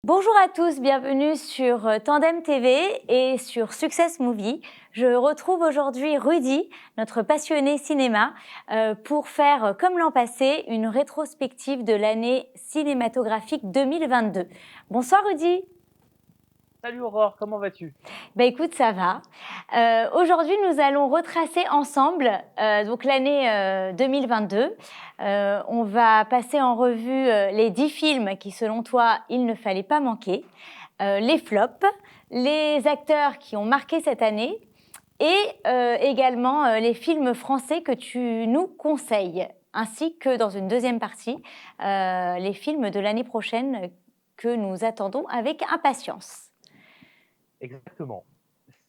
Bonjour à tous, bienvenue sur Tandem TV et sur Success Movie. Je retrouve aujourd'hui Rudy, notre passionné cinéma, pour faire, comme l'an passé, une rétrospective de l'année cinématographique 2022. Bonsoir Rudy. Salut Aurore, comment vas-tu? Écoute, ça va. Aujourd'hui, nous allons retracer ensemble donc l'année 2022. On va passer en revue les 10 films qui, selon toi, il ne fallait pas manquer, les flops, les acteurs qui ont marqué cette année et également les films français que tu nous conseilles, ainsi que dans une deuxième partie, les films de l'année prochaine que nous attendons avec impatience. Exactement.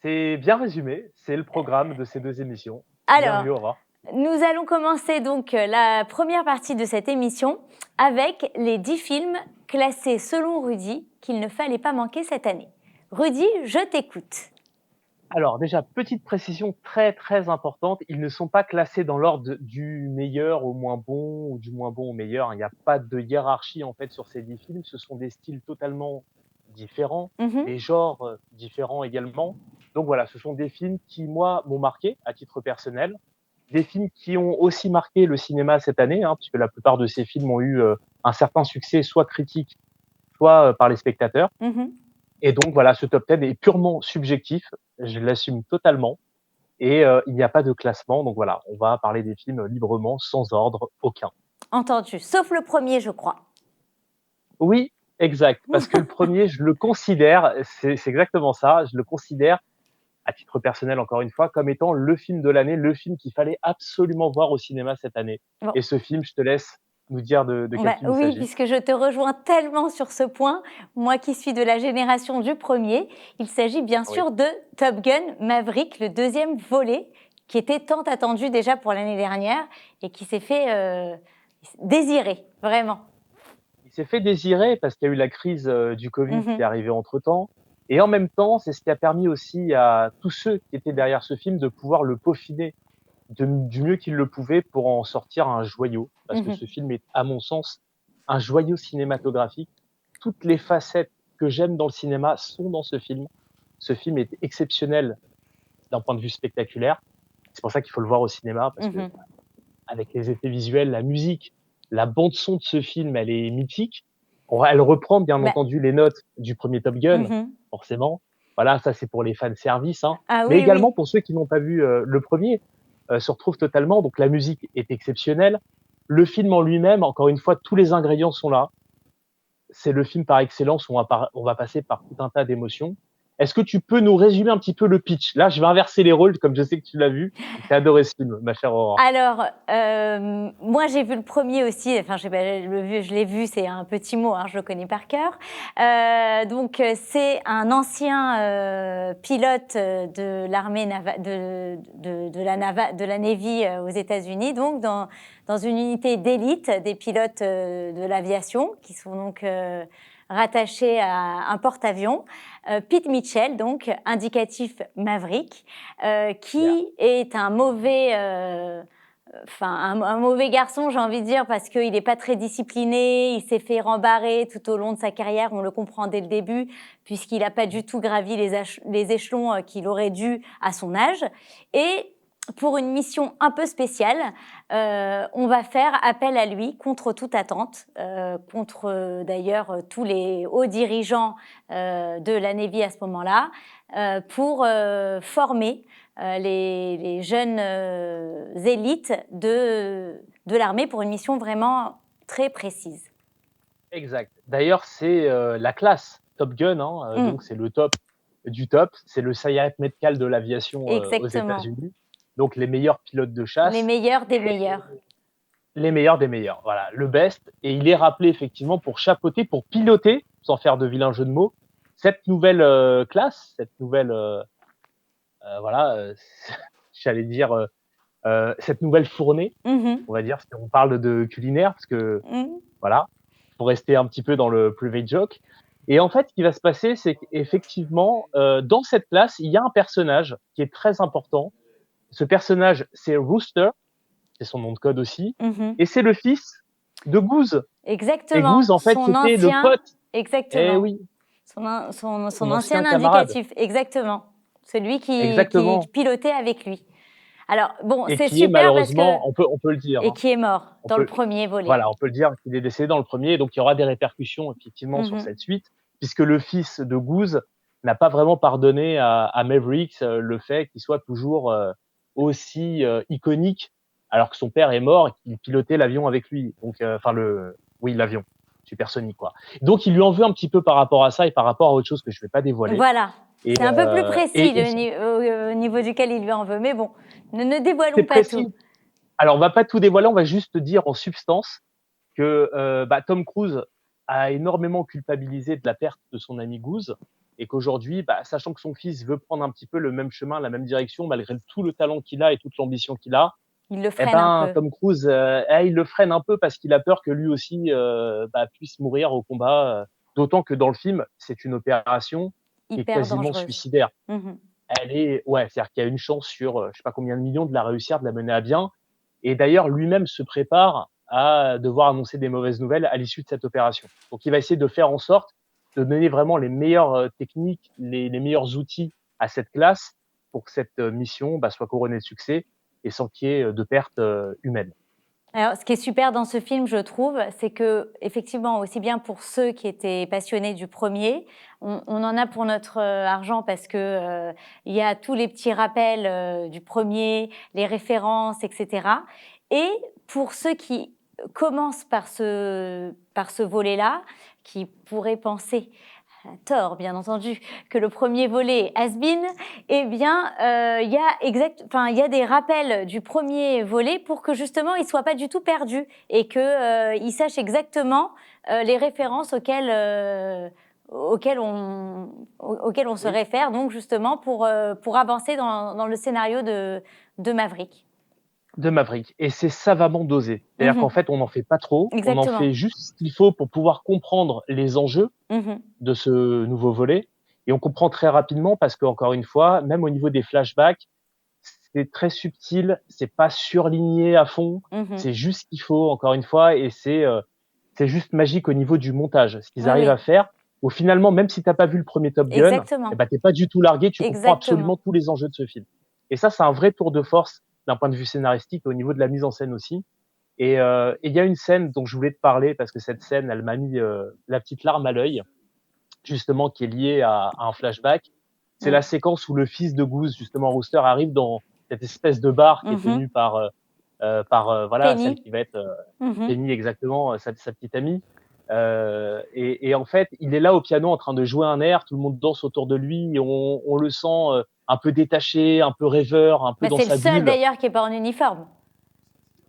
C'est bien résumé, c'est le programme de ces deux émissions. Bien Alors, vu Aurore. nous allons commencer donc la première partie de cette émission avec les 10 films classés selon Rudy qu'il ne fallait pas manquer cette année. Rudy, je t'écoute. Alors déjà, petite précision très importante, ils ne sont pas classés dans l'ordre du meilleur au moins bon ou du moins bon au meilleur. Il n'y a pas de hiérarchie en fait sur ces 10 films, ce sont des styles totalement différents, Mhm. des genres différents également. Donc voilà, ce sont des films qui, moi, m'ont marqué à titre personnel, des films qui ont aussi marqué le cinéma cette année, puisque la plupart de ces films ont eu un certain succès, soit critique, soit par les spectateurs. Mhm. Et donc voilà, ce top 10 est purement subjectif, je l'assume totalement, et il n'y a pas de classement. Donc voilà, on va parler des films librement, sans ordre aucun. Entendu, sauf le premier, je crois. Oui, exact, parce que le premier, je le considère, c'est exactement ça, je le considère, à titre personnel encore une fois, comme étant le film de l'année, le film qu'il fallait absolument voir au cinéma cette année. Bon. Et ce film, je te laisse nous dire de quel film il Oui, s'agit. puisque je te rejoins tellement sur ce point, moi qui suis de la génération du premier, il s'agit bien Oui, sûr de Top Gun Maverick, le deuxième volet, qui était tant attendu déjà pour l'année dernière et qui s'est fait désirer, vraiment. il s'est fait désirer parce qu'il y a eu la crise du Covid qui est Mhm. arrivée entre-temps. Et en même temps, c'est ce qui a permis aussi à tous ceux qui étaient derrière ce film de pouvoir le peaufiner du mieux qu'ils le pouvaient pour en sortir un joyau. Parce que Mhm. ce film est, à mon sens, un joyau cinématographique. Toutes les facettes que j'aime dans le cinéma sont dans ce film. Ce film est exceptionnel d'un point de vue spectaculaire. C'est pour ça qu'il faut le voir au cinéma, parce que Mhm. avec les effets visuels, la musique, la bande son de ce film, elle est mythique. Elle reprend bien Bah, entendu les notes du premier Top Gun, mhm. forcément. Voilà, ça c'est pour les fans service, Ah mais oui, également oui. pour ceux qui n'ont pas vu le premier, se retrouvent totalement. Donc la musique est exceptionnelle. Le film en lui-même, encore une fois, tous les ingrédients sont là. C'est le film par excellence où on va passer par tout un tas d'émotions. Est-ce que tu peux nous résumer un petit peu le pitch? Là, je vais inverser les rôles, comme je sais que tu l'as vu. Tu as adoré ce film, ma chère Aurore. Alors, moi j'ai vu le premier aussi, enfin je l'ai vu, c'est un petit mot, je le connais par cœur. Donc c'est un ancien pilote de l'armée de la Navy aux États-Unis, donc dans une unité d'élite des pilotes de l'aviation qui sont donc rattachés à un porte-avions. Pete Mitchell, donc indicatif Maverick, Yeah. qui est un mauvais garçon, j'ai envie de dire, parce qu'il n'est pas très discipliné, il s'est fait rembarrer tout au long de sa carrière, on le comprend dès le début, puisqu'il n'a pas du tout gravi les échelons qu'il aurait dû à son âge. Et pour une mission un peu spéciale, on va faire appel à lui contre toute attente, contre d'ailleurs tous les hauts dirigeants de la Navy à ce moment-là, pour former les jeunes élites de l'armée pour une mission vraiment très précise. Exact. D'ailleurs, c'est la classe Top Gun, donc c'est le top du top. C'est le Sayeret Matkal de l'aviation aux Exactement. États-Unis. Donc les meilleurs pilotes de Les chasse, meilleurs des meilleurs. les meilleurs des meilleurs. Voilà, le best. Et il est rappelé effectivement pour chapeauter, pour piloter, sans faire de vilain jeu de mots, cette nouvelle classe, cette nouvelle, voilà, j'allais dire, cette nouvelle fournée, Mhm. on va dire, si on parle de culinaire, parce que Mhm. voilà, pour rester un petit peu dans le private joke. Et en fait, ce qui va se passer, c'est qu'effectivement, dans cette classe, il y a un personnage qui est très important. Ce personnage, c'est Rooster, c'est son nom de code aussi, Mhm. et c'est le fils de Goose. Et Exactement. Goose, en fait, Son c'était le ancien, pote. Eh exactement. oui, Son son ancien ancien camarade, indicatif, exactement. Celui qui exactement, pilotait avec lui. Alors, bon, et c'est qui est super parce que. malheureusement, on peut le dire, Et hein, qui est mort on dans le peut premier volet. voilà, on peut le dire qu'il est décédé dans le premier, donc il y aura des répercussions effectivement sur Mhm. cette suite, puisque le fils de Goose n'a pas vraiment pardonné à Maverick, le fait qu'il soit toujours, aussi, iconique, alors que son père est mort et qu'il pilotait l'avion avec lui. Donc, enfin l'avion supersonique, quoi. Donc il lui en veut un petit peu par rapport à ça et par rapport à autre chose que je vais pas dévoiler Voilà. et C'est un peu plus précis et au niveau duquel il lui en veut. Mais bon, ne c'est dévoilons pas tout. précis. Alors on va pas tout dévoiler, on va juste dire en substance que Tom Cruise a énormément culpabilisé de la perte de son ami Goose et qu'aujourd'hui, sachant que son fils veut prendre un petit peu le même chemin, la même direction, malgré tout le talent qu'il a et toute l'ambition qu'il a, Il le eh freine un ben peu. Tom Cruise, il le freine un peu parce qu'il a peur que lui aussi puisse mourir au combat. D'autant que dans le film, c'est une opération qui est Hyper quasiment dangereuse. suicidaire. Mhm. C'est-à-dire qu'il y a une chance sur je sais pas combien de millions de la réussir, de la mener à bien. Et d'ailleurs, lui-même se prépare à devoir annoncer des mauvaises nouvelles à l'issue de cette opération. Donc, il va essayer de faire en sorte de donner vraiment les meilleures techniques, les meilleurs outils à cette classe pour que cette mission soit couronnée de succès et sans qu'il y ait de pertes humaines. Alors, ce qui est super dans ce film, je trouve, c'est que effectivement, aussi bien pour ceux qui étaient passionnés du premier, on en a pour notre argent parce que il y a tous les petits rappels du premier, les références, etc. Et pour ceux qui commencent par ce volet-là, qui pourraient penser à tort, bien entendu, que le premier volet est has-been, eh bien, il y a des rappels du premier volet pour que justement, il ne soit pas du tout perdu et qu'il sache exactement les références auxquelles on se Oui, réfère, donc justement pour avancer dans le scénario de Maverick. de Maverick. Et c'est savamment dosé. C'est-à-dire qu'en Mhm. fait, on n'en fait pas trop, on en Exactement. fait juste ce qu'il faut pour pouvoir comprendre les enjeux Mhm. de ce nouveau volet. Et on comprend très rapidement parce qu'encore une fois, même au niveau des flashbacks, c'est très subtil, c'est pas surligné à fond, Mhm. c'est juste ce qu'il faut, encore une fois, et c'est juste magique au niveau du montage. Ce qu'ils Oui, arrivent à oui, faire, où finalement, même si t'as pas vu le premier Top Gun, exactement. t'es pas du tout largué, tu comprends Exactement. absolument tous les enjeux de ce film. Et ça, c'est un vrai tour de force d'un point de vue scénaristique et au niveau de la mise en scène aussi. Et il y a une scène dont je voulais te parler parce que cette scène, elle m'a mis la petite larme à l'œil, justement, qui est liée à un flashback. C'est la Mm. séquence où le fils de Goose, justement Rooster, arrive dans cette espèce de bar qui est Mhm. tenu par voilà, celle Penny. qui va être Mhm. Penny exactement, sa petite amie. Et en fait, il est là au piano en train de jouer un air, tout le monde danse autour de lui et on le sent un peu détaché, un peu rêveur, un peu Bah, dans c'est le sa seul bulle. d'ailleurs qui n'est pas en uniforme.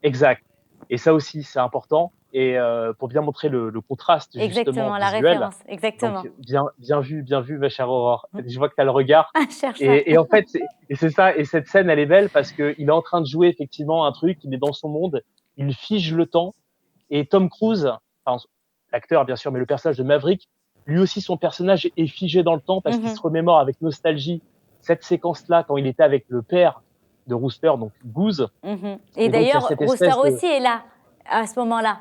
Exact. Et ça aussi, c'est important. Et pour bien montrer le contraste justement Exactement, la visuel. référence. Exactement. Donc bien vu, ma chère Aurore. Je vois que tu as le regard. Ah, cherche pas. Et en fait, c'est ça. Et cette scène, elle est belle parce qu'il est en train de jouer effectivement un truc. Il est dans son monde. Il fige le temps. Et Tom Cruise, enfin, l'acteur bien sûr, mais le personnage de Maverick, lui aussi, son personnage est figé dans le temps parce qu'il se Mhm. remémore avec nostalgie cette séquence-là quand il était avec le père de Rooster, donc Goose. Mhm. Et Et donc, il y a d'ailleurs, cette Rooster espèce de, aussi est là à ce moment-là.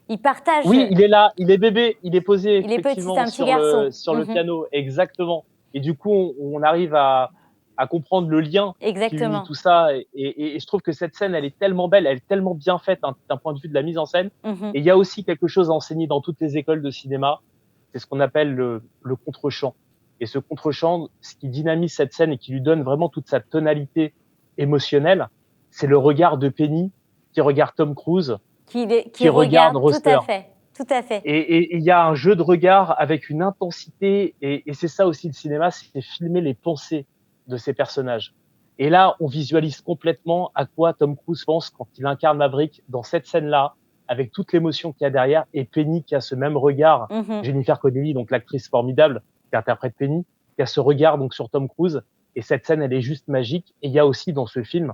Il partage. oui, il est là, il est bébé, il est posé Il est petit, c'est effectivement un petit garçon. sur le Mhm. piano, exactement. Et du coup, on arrive à comprendre le lien qui unit Exactement. tout ça. Et je trouve que cette scène, elle est tellement belle, elle est tellement bien faite d'un point de vue de la mise en scène. Mhm. Et il y a aussi quelque chose enseigné dans toutes les écoles de cinéma, c'est ce qu'on appelle le contre-champ. Et ce contre-champ, ce qui dynamise cette scène et qui lui donne vraiment toute sa tonalité émotionnelle, c'est le regard de Penny qui regarde Tom Cruise, Qui qui regarde regarde, tout Roster. à fait. Tout à fait. Et il y a un jeu de regard avec une intensité, et c'est ça aussi le cinéma, c'est filmer les pensées de ces personnages. Et là, on visualise complètement à quoi Tom Cruise pense quand il incarne Maverick dans cette scène-là, avec toute l'émotion qu'il y a derrière, et Penny qui a ce même regard, Mhm. Jennifer Connelly, donc l'actrice formidable qui interprète Penny, qui a ce regard donc sur Tom Cruise, et cette scène, elle est juste magique. Et il y a aussi dans ce film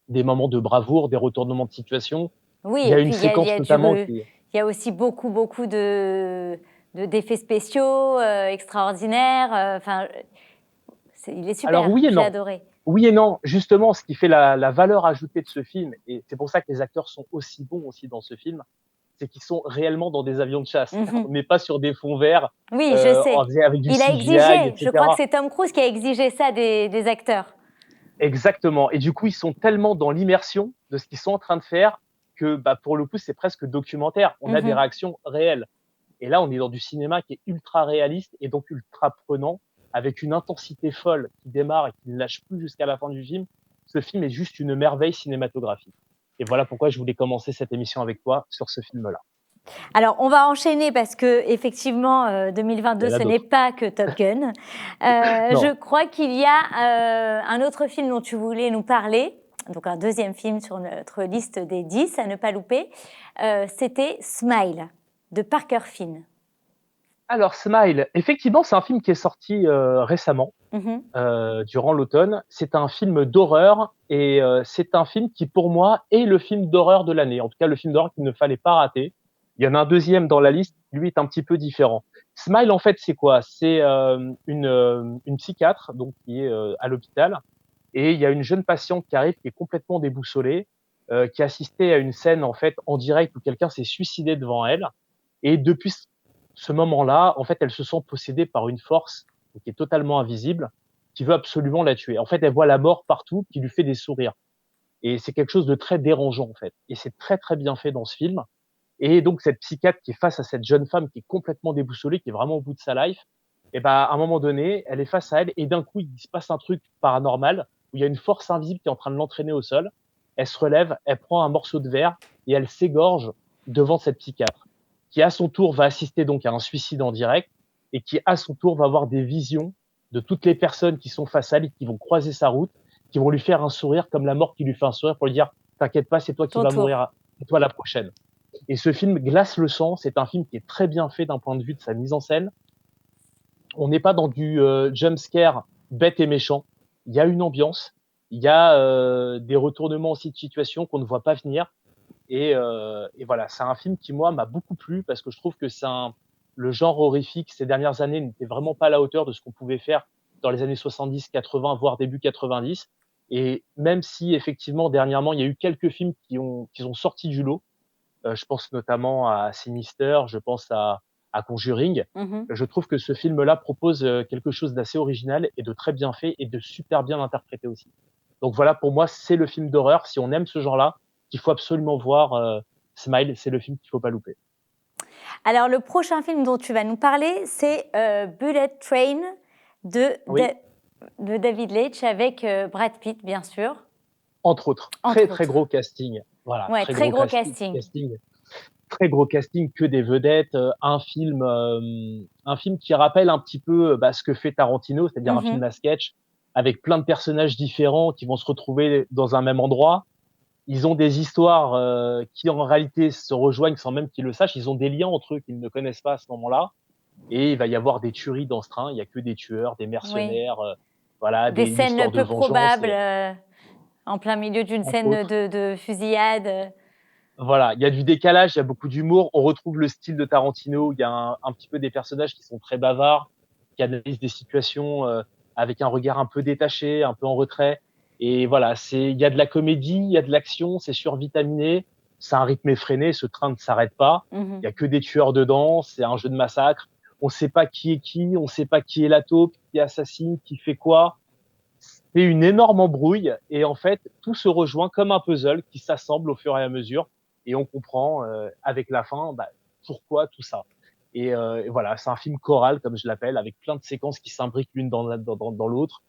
des moments de bravoure, des retournements de situation. Oui, Il y et a une puis séquence notamment qui, il y a aussi beaucoup d'effets spéciaux extraordinaires. Enfin, il est alors super. oui et J'ai non. adoré. Oui et non. Justement, ce qui fait la valeur ajoutée de ce film, et c'est pour ça que les acteurs sont aussi bons aussi dans ce film, c'est qu'ils sont réellement dans des avions de chasse. Mhm. On n'est pas sur des fonds verts Oui, je sais. avec du Il a CGI, exigé, je crois que etc. c'est Tom Cruise qui a exigé ça des acteurs. Exactement. Et du coup, ils sont tellement dans l'immersion de ce qu'ils sont en train de faire que, bah, pour le coup, c'est presque documentaire. On a des Mhm. réactions réelles. Et là, on est dans du cinéma qui est ultra réaliste et donc ultra prenant, avec une intensité folle qui démarre et qui ne lâche plus jusqu'à la fin du film. Ce film est juste une merveille cinématographique. Et voilà pourquoi je voulais commencer cette émission avec toi sur ce film-là. Alors, on va enchaîner parce que effectivement, Il y 2022, en a ce n'est d'autres. pas que Top Gun. Non. Je crois qu'il y a un autre film dont tu voulais nous parler, donc un deuxième film sur notre liste des 10 à ne pas louper. C'était Smile de Parker Finn. Alors, Smile, effectivement, c'est un film qui est sorti récemment, Mhm. durant l'automne. C'est un film d'horreur et c'est un film qui, pour moi, est le film d'horreur de l'année. En tout cas, le film d'horreur qu'il ne fallait pas rater. Il y en a un deuxième dans la liste, lui est un petit peu différent. Smile, en fait, c'est quoi? C'est une psychiatre donc qui est à l'hôpital et il y a une jeune patiente qui arrive qui est complètement déboussolée, qui assistait à une scène en fait en direct où quelqu'un s'est suicidé devant elle. Et depuis ce moment-là, en fait, elle se sent possédée par une force qui est totalement invisible, qui veut absolument la tuer. En fait, elle voit la mort partout, qui lui fait des sourires. Et c'est quelque chose de très dérangeant, en fait. Et c'est très, très bien fait dans ce film. Et donc, cette psychiatre qui est face à cette jeune femme qui est complètement déboussolée, qui est vraiment au bout de sa life, et ben, à un moment donné, elle est face à elle et d'un coup, il se passe un truc paranormal où il y a une force invisible qui est en train de l'entraîner au sol. Elle se relève, elle prend un morceau de verre et elle s'égorge devant cette psychiatre qui, à son tour, va assister donc à un suicide en direct et qui, à son tour, va avoir des visions de toutes les personnes qui sont face à elle et qui vont croiser sa route, qui vont lui faire un sourire comme la mort qui lui fait un sourire pour lui dire t'inquiète pas, c'est toi qui Ton vas tour. mourir, c'est toi la prochaine. Et ce film glace le sang. C'est un film qui est très bien fait d'un point de vue de sa mise en scène. On n'est pas dans du jump scare bête et méchant. Il y a une ambiance. Il y a des retournements aussi de situation qu'on ne voit pas venir. Et voilà, c'est un film qui, moi, m'a beaucoup plu parce que je trouve que le genre horrifique ces dernières années n'était vraiment pas à la hauteur de ce qu'on pouvait faire dans les années 70, 80, voire début 90. Et même si, effectivement, dernièrement, il y a eu quelques films qui ont sorti du lot, je pense notamment à Sinister, je pense à Conjuring. Mhm. Je trouve que ce film-là propose quelque chose d'assez original et de très bien fait et de super bien interprété aussi. Donc voilà, pour moi, c'est le film d'horreur. Si on aime ce genre-là, qu'il faut absolument voir, Smile, c'est le film qu'il faut pas louper. Alors, le prochain film dont tu vas nous parler, c'est Bullet Train de, Oui, de David Leitch avec Brad Pitt, bien sûr, entre autres, très entre très autres. gros casting. Voilà, Ouais, très très gros gros casting, casting. très gros casting, que des vedettes, un film qui rappelle un petit peu bah, ce que fait Tarantino, c'est-à-dire un film Mhm. à sketch avec plein de personnages différents qui vont se retrouver dans un même endroit. Ils ont des histoires qui en réalité se rejoignent sans même qu'ils le sachent. Ils ont des liens entre eux qu'ils ne connaissent pas à ce moment-là. Et il va y avoir des tueries dans ce train. Il y a que des tueurs, des Oui. mercenaires, voilà, Des une scènes histoire de peu vengeance probables et en plein milieu d'une entre scène autres. de fusillade. Voilà, il y a du décalage, il y a beaucoup d'humour. On retrouve le style de Tarantino. Il y a un petit peu des personnages qui sont très bavards, qui analysent des situations avec un regard un peu détaché, un peu en retrait. Et voilà, il y a de la comédie, il y a de l'action, c'est survitaminé, c'est un rythme effréné, ce train ne s'arrête pas. Il Mhm. y a que des tueurs dedans, c'est un jeu de massacre. On ne sait pas qui est qui, on ne sait pas qui est la taupe, qui assassine, qui fait quoi. C'est une énorme embrouille et en fait, tout se rejoint comme un puzzle qui s'assemble au fur et à mesure et on comprend avec la fin bah, pourquoi tout ça. Et voilà, c'est un film choral comme je l'appelle, avec plein de séquences qui s'imbriquent l'une dans l'autre.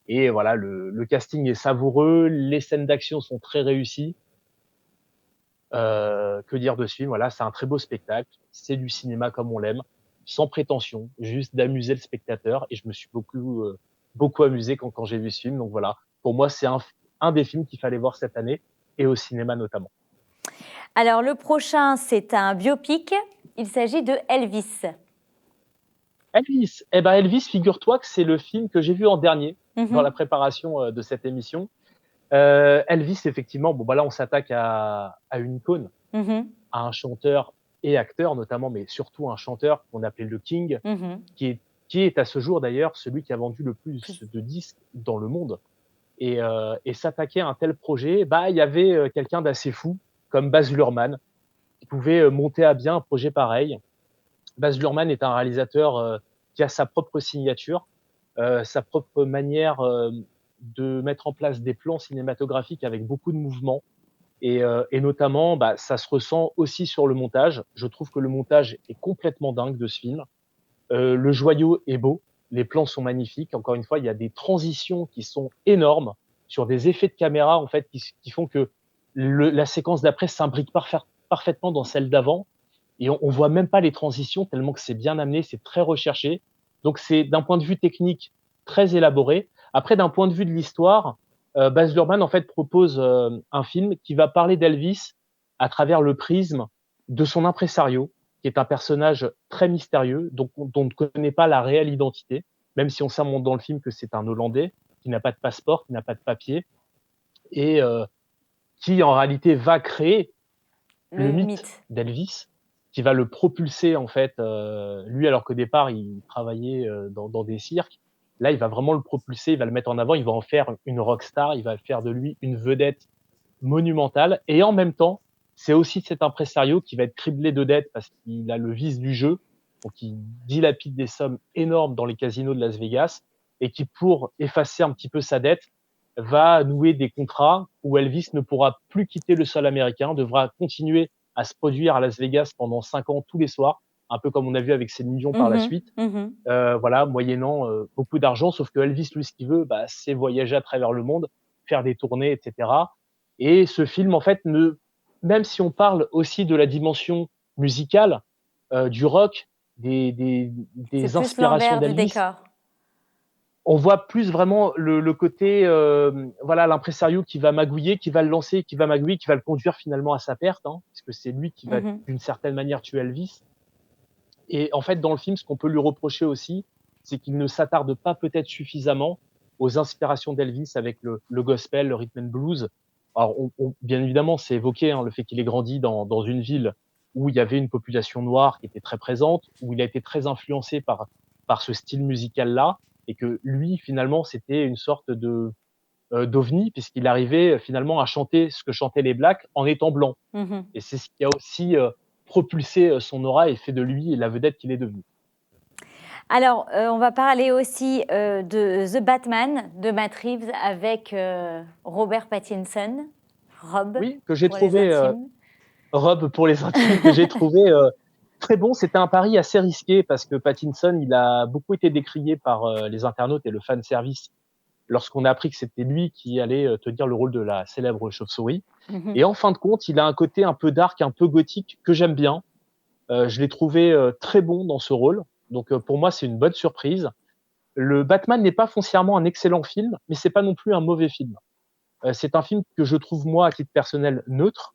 Et voilà, le casting est savoureux, les scènes d'action sont très réussies. Que dire de ce film? Voilà, c'est un très beau spectacle. C'est du cinéma comme on l'aime, sans prétention, juste d'amuser le spectateur. Et je me suis beaucoup amusé quand j'ai vu ce film. Donc voilà, pour moi, c'est un des films qu'il fallait voir cette année et au cinéma notamment. Alors, le prochain, c'est un biopic. Il s'agit de Elvis. Elvis, eh ben Elvis, figure-toi que c'est le film que j'ai vu en dernier dans la Mhm. préparation de cette émission. Elvis, effectivement, bon bah là on s'attaque à une icône, Mhm. à un chanteur et acteur notamment, mais surtout un chanteur qu'on appelait le King, Mhm. qui est, qui est à ce jour d'ailleurs celui qui a vendu le plus Plus. de disques dans le monde. Et s'attaquer à un tel projet, bah il y avait quelqu'un d'assez fou comme Baz Luhrmann pouvait monter à bien un projet pareil. Baz Luhrmann est un réalisateur qui a sa propre signature, sa propre manière de mettre en place des plans cinématographiques avec beaucoup de mouvements. Et notamment, ça se ressent aussi sur le montage. Je trouve que le montage est complètement dingue de ce film. Le joyau est beau, les plans sont magnifiques. Encore une fois, il y a des transitions qui sont énormes sur des effets de caméra en fait qui font que la séquence d'après s'imbrique parfaitement dans celle d'avant. Et on voit même pas les transitions tellement que c'est bien amené, c'est très recherché. Donc c'est d'un point de vue technique très élaboré. Après, d'un point de vue de l'histoire, Baz Luhrmann en fait propose un film qui va parler d'Elvis à travers le prisme de son impresario, qui est un personnage très mystérieux, dont on ne connaît pas la réelle identité, même si on sait dans le film que c'est un Hollandais qui n'a pas de passeport, qui n'a pas de papier, et qui en réalité va créer le Le mythe mythe. d'Elvis, qui va le propulser en fait, lui alors qu'au départ il travaillait dans des cirques. Là, il va vraiment le propulser, il va le mettre en avant, il va en faire une rockstar, il va faire de lui une vedette monumentale. Et en même temps, c'est aussi cet impresario qui va être criblé de dettes parce qu'il a le vice du jeu, donc il dilapide des sommes énormes dans les casinos de Las Vegas, et qui, pour effacer un petit peu sa dette, va nouer des contrats où Elvis ne pourra plus quitter le sol américain, devra continuer à se produire à Las Vegas pendant 5 ans tous les soirs, un peu comme on a vu avec Céline Dion par la Mhm, suite, mhm. voilà, moyennant beaucoup d'argent, sauf que Elvis, lui, ce qu'il veut, c'est voyager à travers le monde, faire des tournées, etc. Et ce film, en fait, même si on parle aussi de la dimension musicale, du rock, C'est des plus inspirations l'envers du d'Elvis, décor. on voit plus vraiment le côté, voilà, l'impresario qui va magouiller, qui va le lancer, qui va magouiller, qui va le conduire finalement à sa perte, hein, puisque c'est lui qui va, Mhm. d'une certaine manière, tuer Elvis. Et en fait, dans le film, ce qu'on peut lui reprocher aussi, c'est qu'il ne s'attarde pas peut-être suffisamment aux inspirations d'Elvis avec le gospel, le rhythm and blues. Alors, bien évidemment, c'est évoqué, hein, le fait qu'il ait grandi dans une ville où il y avait une population noire qui était très présente, où il a été très influencé par ce style musical-là, et que lui, finalement, c'était une sorte d'ovni, puisqu'il arrivait finalement à chanter ce que chantaient les Blacks en étant blanc. Mhm. Et c'est ce qui a aussi propulsé son aura et fait de lui la vedette qu'il est devenu. Alors, on va parler aussi de The Batman de Matt Reeves avec Robert Pattinson, Rob Oui, que j'ai pour les trouvé, intimes. Rob pour les intimes, que j'ai trouvé très bon. C'était un pari assez risqué parce que Pattinson, il a beaucoup été décrié par les internautes et le fan service lorsqu'on a appris que c'était lui qui allait tenir le rôle de la célèbre chauve-souris. Mhm. Et en fin de compte, il a un côté un peu dark, un peu gothique que j'aime bien. Je l'ai trouvé très bon dans ce rôle. Donc pour moi, c'est une bonne surprise. Le Batman n'est pas foncièrement un excellent film, mais c'est pas non plus un mauvais film. C'est un film que je trouve moi, à titre personnel, neutre,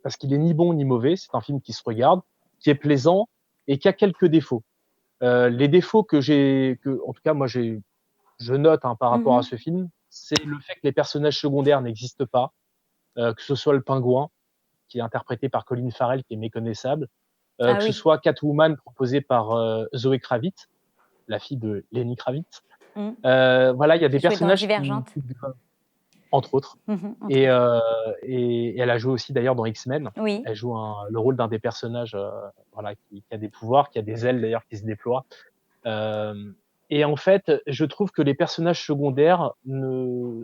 parce qu'il est ni bon ni mauvais. C'est un film qui se regarde, qui est plaisant et qui a quelques défauts. Les défauts en tout cas, moi, je note par rapport à Mhm. ce film, c'est le fait que les personnages secondaires n'existent pas, que ce soit le pingouin, qui est interprété par Colin Farrell, qui est méconnaissable, Ah que ce oui. soit Catwoman proposée par Zoé Kravitz, la fille de Lenny Kravitz. Mm. Voilà, il y a Qui des jouait dans personnages Divergente, entre autres. mhm, entre Et, autres. et elle a joué aussi d'ailleurs dans X-Men. Oui. Elle joue le rôle d'un des personnages, voilà, qui a des pouvoirs, qui a des ailes d'ailleurs qui se déploient. Euh, et en fait, je trouve que les personnages secondaires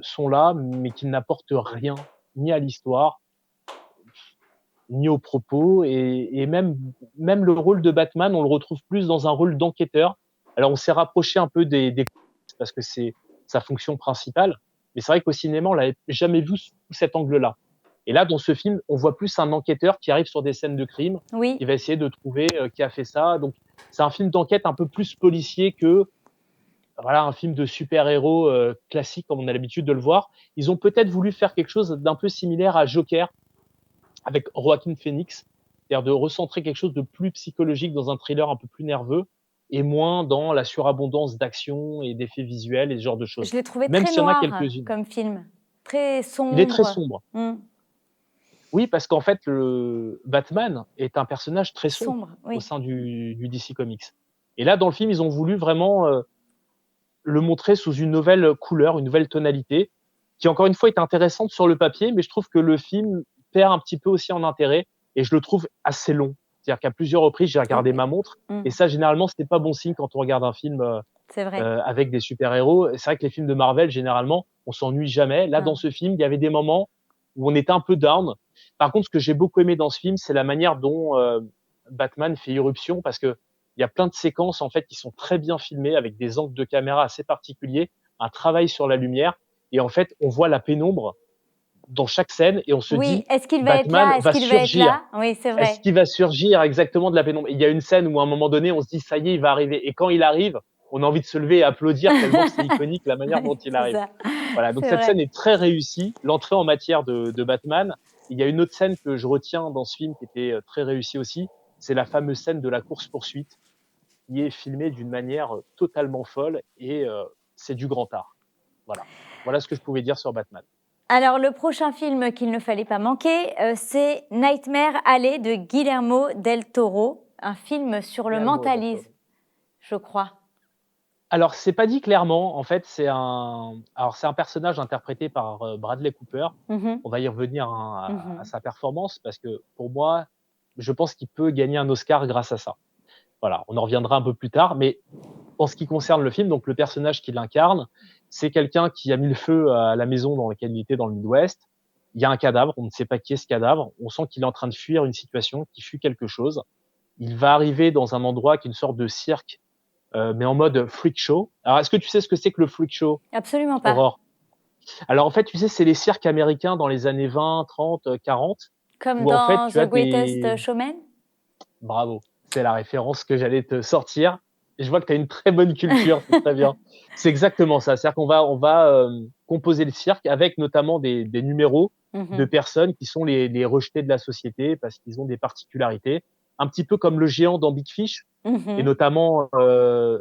sont là, mais qu'ils n'apportent rien, ni à l'histoire, ni aux propos. Et même le rôle de Batman, on le retrouve plus dans un rôle d'enquêteur. Alors, on s'est rapproché un peu des parce que c'est sa fonction principale. Mais c'est vrai qu'au cinéma, on l'avait jamais vu sous cet angle-là. Et là, dans ce film, on voit plus un enquêteur qui arrive sur des scènes de crime, Oui. qui va essayer de trouver qui a fait ça. Donc, c'est un film d'enquête un peu plus policier que voilà un film de super-héros classique comme on a l'habitude de le voir. Ils ont peut-être voulu faire quelque chose d'un peu similaire à Joker avec Joaquin Phoenix, c'est-à-dire de recentrer quelque chose de plus psychologique dans un thriller un peu plus nerveux et moins dans la surabondance d'action et d'effets visuels et ce genre de choses. Je l'ai trouvé Même très s'il y en a noir quelques-unes. comme film, très Il est très sombre. sombre. Mm. Oui, parce qu'en fait, le Batman est un personnage très sombre Sombre, au oui. sein du DC Comics. Et là, dans le film, ils ont voulu vraiment le montrer sous une nouvelle couleur, une nouvelle tonalité, qui encore une fois est intéressante sur le papier, mais je trouve que le film perd un petit peu aussi en intérêt et je le trouve assez long. C'est-à-dire qu'à plusieurs reprises, j'ai regardé ma montre, et ça, généralement, c'est pas bon signe quand on regarde un film C'est vrai. avec des super-héros. C'est vrai que les films de Marvel, généralement, on s'ennuie jamais. Là, dans ce film, il y avait des moments où on était un peu down. Par contre, ce que j'ai beaucoup aimé dans ce film, c'est la manière dont Batman fait irruption, parce que il y a plein de séquences en fait qui sont très bien filmées avec des angles de caméra assez particuliers, un travail sur la lumière, et en fait, on voit la pénombre dans chaque scène et on se Oui, dit est-ce qu'il va être Batman là? Est-ce va qu'il va être surgir. là? Oui, c'est Est-ce vrai. qu'il va surgir exactement de la pénombre? Il y a une scène où à un moment donné, on se dit ça y est, il va arriver. Et quand il arrive, on a envie de se lever et applaudir tellement que c'est iconique la manière dont Oui, il c'est arrive. ça. Voilà, donc C'est cette vrai. scène est très réussie. L'entrée en matière de Batman. Il y a une autre scène que je retiens dans ce film qui était très réussie aussi. C'est la fameuse scène de la course-poursuite qui est filmée d'une manière totalement folle et c'est du grand art. Voilà. Voilà ce que je pouvais dire sur Batman. Alors, le prochain film qu'il ne fallait pas manquer, c'est Nightmare Alley de Guillermo del Toro, un film sur le Guillermo del mentalisme, Toro. je crois. Alors, c'est pas dit clairement. En fait, c'est un personnage interprété par Bradley Cooper. Mhm, On va y revenir à mhm. sa performance parce que pour moi, je pense qu'il peut gagner un Oscar grâce à ça. Voilà, on en reviendra un peu plus tard. Mais en ce qui concerne le film, donc le personnage qu'il incarne, c'est quelqu'un qui a mis le feu à la maison dans laquelle il était dans le Midwest. Il y a un cadavre, on ne sait pas qui est ce cadavre. On sent qu'il est en train de fuir une situation, qui fuit quelque chose. Il va arriver dans un endroit qui est une sorte de cirque mais en mode freak show. Alors, est-ce que tu sais ce que c'est que le freak show, Absolument pas. Aurore? Alors, en fait, tu sais, c'est les cirques américains dans les années 20, 30, 40, Comme où en fait, dans tu as The Greatest des... Showman? Bravo, c'est la référence que j'allais te sortir. Et je vois que tu as une très bonne culture, c'est très bien. C'est exactement ça. C'est-à-dire qu'on va composer le cirque avec notamment des numéros de Mhm, personnes qui sont les rejetés de la société parce qu'ils ont des particularités. Un petit peu comme le géant dans Big Fish, et mhm. notamment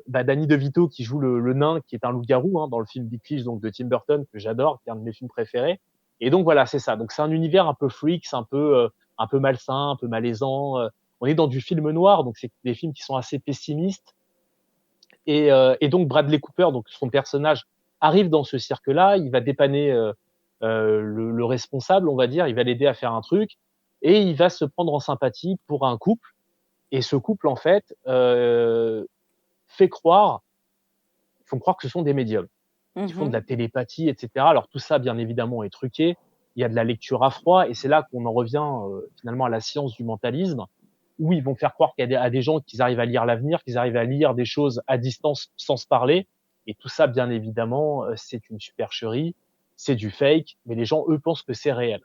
Danny DeVito qui joue le nain qui est un loup-garou dans le film Big Fish donc de Tim Burton que j'adore, qui est un de mes films préférés. Et donc voilà, c'est ça. Donc c'est un univers un peu freak, c'est un peu malsain, un peu malaisant. On est dans du film noir, donc c'est des films qui sont assez pessimistes. Et donc Bradley Cooper, donc son personnage, arrive dans ce cirque-là, il va dépanner le responsable, on va dire, il va l'aider à faire un truc, et il va se prendre en sympathie pour un couple. Et ce couple, en fait, fait croire, font croire que ce sont des médiums, qui font de Mhm. la télépathie, etc. Alors tout ça, bien évidemment, est truqué. Il y a de la lecture à froid, et c'est là qu'on en revient finalement à la science du mentalisme, où ils vont faire croire à des gens qu'ils arrivent à lire l'avenir, qu'ils arrivent à lire des choses à distance sans se parler. Et tout ça, bien évidemment, c'est une supercherie, c'est du fake, mais les gens, eux, pensent que c'est réel.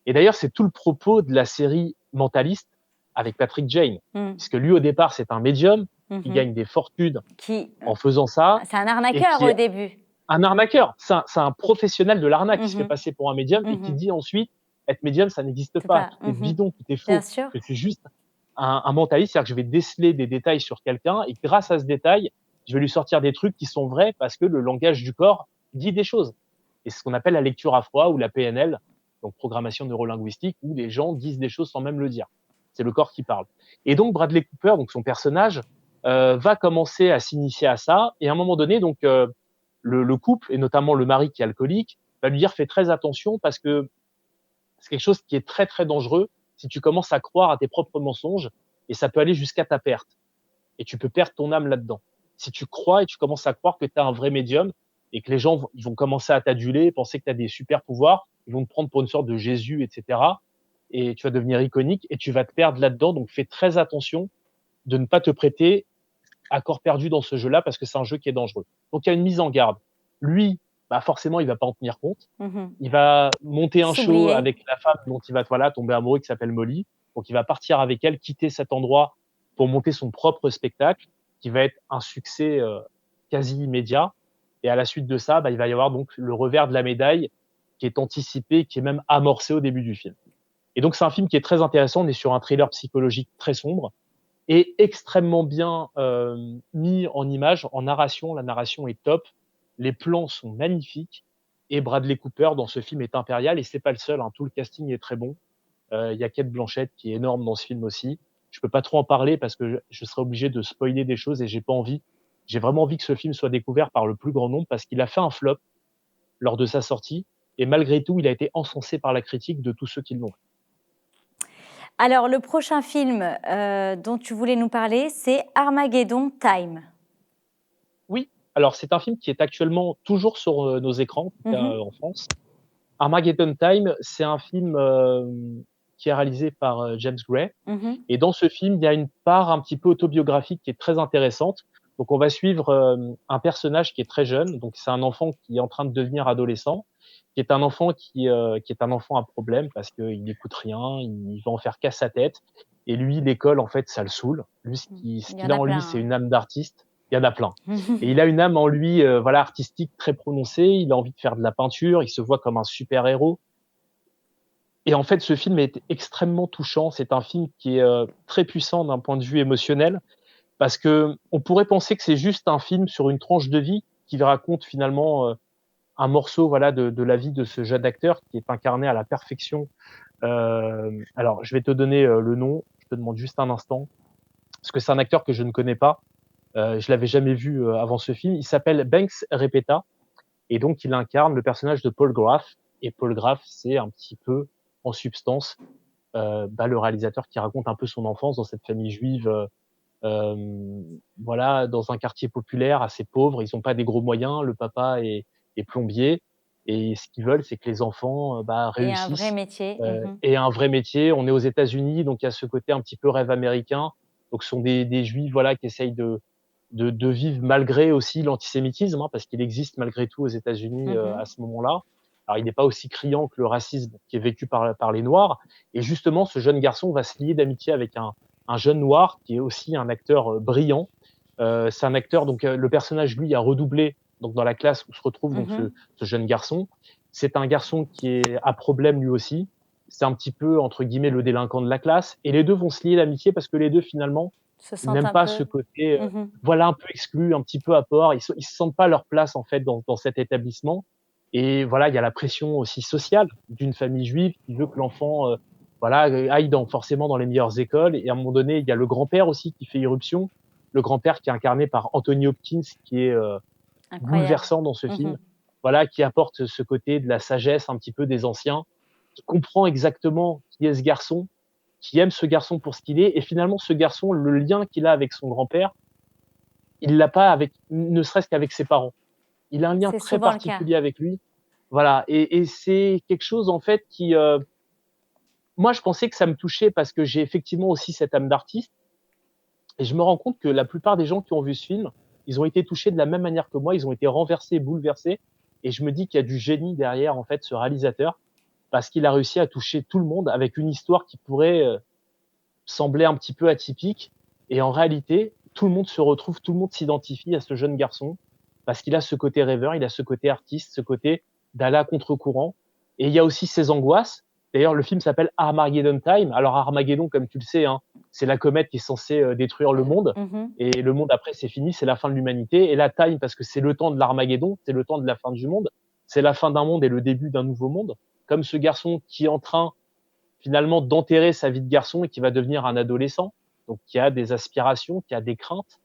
Et d'ailleurs, c'est tout le propos de la série Mentaliste avec Patrick Jane, Mm. puisque lui, au départ, c'est un médium qui Mhm. gagne des fortunes Qui, en faisant ça c'est un et arnaqueur qui au est début. un arnaqueur. C'est un professionnel de l'arnaque qui se fait Mhm, passer pour un médium et qui mhm. dit ensuite être médium, ça n'existe C'est pas, pas. tout est Mhm. bidon, tout est Bien faux. sûr. Je suis juste un mentaliste, c'est-à-dire que je vais déceler des détails sur quelqu'un et grâce à ce détail, je vais lui sortir des trucs qui sont vrais parce que le langage du corps dit des choses. Et c'est ce qu'on appelle la lecture à froid ou la PNL, donc programmation neurolinguistique, où les gens disent des choses sans même le dire. C'est le corps qui parle. Et donc Bradley Cooper, donc son personnage, va commencer à s'initier à ça. Et à un moment donné, donc le couple et notamment le mari qui est alcoolique va lui dire fais très attention parce que c'est quelque chose qui est très très dangereux si tu commences à croire à tes propres mensonges et ça peut aller jusqu'à ta perte et tu peux perdre ton âme là-dedans. Si tu crois et tu commences à croire que tu es un vrai médium et que les gens ils vont commencer à t'aduler, penser que tu as des super pouvoirs, ils vont te prendre pour une sorte de Jésus, etc. Et tu vas devenir iconique et tu vas te perdre là-dedans. Donc fais très attention de ne pas te prêter à corps perdu dans ce jeu-là parce que c'est un jeu qui est dangereux. Donc il y a une mise en garde. Lui, bah forcément, il va pas en tenir compte. Mhm. Il va monter un show S'oublier. avec la femme dont il va voilà, tomber amoureux qui s'appelle Molly. Donc il va partir avec elle, quitter cet endroit pour monter son propre spectacle qui va être un succès quasi immédiat. Et à la suite de ça, bah, il va y avoir donc le revers de la médaille qui est anticipé, qui est même amorcé au début du film. Et donc c'est un film qui est très intéressant. On est sur un thriller psychologique très sombre et extrêmement bien mis en image, en narration. La narration est top, les plans sont magnifiques et Bradley Cooper dans ce film est impérial et c'est pas le seul. Tout le casting est très bon. Il y a Cate Blanchett qui est énorme dans ce film aussi. Je peux pas trop en parler parce que je serais obligé de spoiler des choses et j'ai pas envie. J'ai vraiment envie que ce film soit découvert par le plus grand nombre parce qu'il a fait un flop lors de sa sortie et malgré tout, il a été encensé par la critique de tous ceux qui l'ont vu. Alors, le prochain film dont tu voulais nous parler, c'est Armageddon Time. Oui, alors c'est un film qui est actuellement toujours sur, nos écrans, en tout cas, Mhm. en France. Armageddon Time, c'est un film, qui est réalisé par, James Gray Mhm. et dans ce film, il y a une part un petit peu autobiographique qui est très intéressante. Donc on va suivre, un personnage qui est très jeune, donc c'est un enfant qui est en train de devenir adolescent, qui est un enfant qui est un enfant à problème parce qu'il n'écoute rien, il va en faire qu'à sa tête et lui, l'école, en fait, ça le saoule. Lui, ce Il y qu'il en a a en lui, plein, c'est hein. une âme d'artiste. Il y en a plein et il a une âme en lui, voilà, artistique très prononcée. Il a envie de faire de la peinture, il se voit comme un super héros et en fait, ce film est extrêmement touchant. C'est un film qui est, très puissant d'un point de vue émotionnel parce qu'on pourrait penser que c'est juste un film sur une tranche de vie qui raconte finalement, un morceau, voilà, de la vie de ce jeune acteur qui est incarné à la perfection. Alors je vais te donner, le nom, je te demande juste un instant, parce que c'est un acteur que je ne connais pas, je l'avais jamais vu, avant ce film. Il s'appelle Banks Repeta et donc il incarne le personnage de Paul Graff et Paul Graff, c'est un petit peu, en substance, le réalisateur qui raconte un peu son enfance dans cette famille juive, voilà, dans un quartier populaire assez pauvre. Ils ont pas des gros moyens. Le papa est plombier et ce qu'ils veulent, c'est que les enfants, Et un vrai réussissent, métier. Mhm. aient un vrai métier. On est aux États-Unis, donc il y a ce côté un petit peu rêve américain. Donc ce sont des juifs, voilà, qui essayent de vivre malgré aussi l'antisémitisme, hein, parce qu'il existe malgré tout aux États-Unis, à Mhm. ce moment-là. Alors il n'est pas aussi criant que le racisme qui est vécu par les noirs et justement ce jeune garçon va se lier d'amitié avec un jeune noir qui est aussi un acteur, brillant. C'est un acteur donc, le personnage lui a redoublé donc dans la classe où se retrouve donc ce Mhm. ce jeune garçon. C'est un garçon qui est à problème lui aussi. C'est un petit peu entre guillemets «le délinquant de la classe» et les 2 vont se lier d'amitié parce que les 2 finalement Se sentent n'aiment un pas ce peu. côté, Mhm. voilà, un peu exclu, un petit peu à part. Ils se sentent pas leur place en fait dans cet établissement et voilà, il y a la pression aussi sociale d'une famille juive qui veut que l'enfant, voilà, aille forcément dans les meilleures écoles et à un moment donné, il y a le grand-père aussi qui fait irruption. Le grand-père qui est incarné par Anthony Hopkins qui est, Incroyable. bouleversant dans ce film. Mhm. Voilà, qui apporte ce côté de la sagesse un petit peu des anciens, qui comprend exactement qui est ce garçon, qui aime ce garçon pour ce qu'il est et finalement ce garçon, le lien qu'il a avec son grand-père, il l'a pas avec ne serait-ce qu'avec ses parents. Il a un lien C'est très souvent le cas. particulier avec lui. Voilà et c'est quelque chose en fait qui, moi je pensais que ça me touchait parce que j'ai effectivement aussi cette âme d'artiste et je me rends compte que la plupart des gens qui ont vu ce film, ils ont été touchés de la même manière que moi, ils ont été renversés, bouleversés et je me dis qu'il y a du génie derrière en fait ce réalisateur parce qu'il a réussi à toucher tout le monde avec une histoire qui pourrait, sembler un petit peu atypique et en réalité, tout le monde se retrouve, tout le monde s'identifie à ce jeune garçon parce qu'il a ce côté rêveur, il a ce côté artiste, ce côté d'aller à contre-courant et il y a aussi ses angoisses. D'ailleurs, le film s'appelle Armageddon Time. Alors Armageddon, comme tu le sais, hein, c'est la comète qui est censée, détruire le monde Mhm. et le monde après c'est fini, c'est la fin de l'humanité et la Time parce que c'est le temps de l'Armageddon, c'est le temps de la fin du monde, c'est la fin d'un monde et le début d'un nouveau monde. Comme ce garçon qui est en train finalement d'enterrer sa vie de garçon et qui va devenir un adolescent, donc qui a des aspirations, qui a des craintes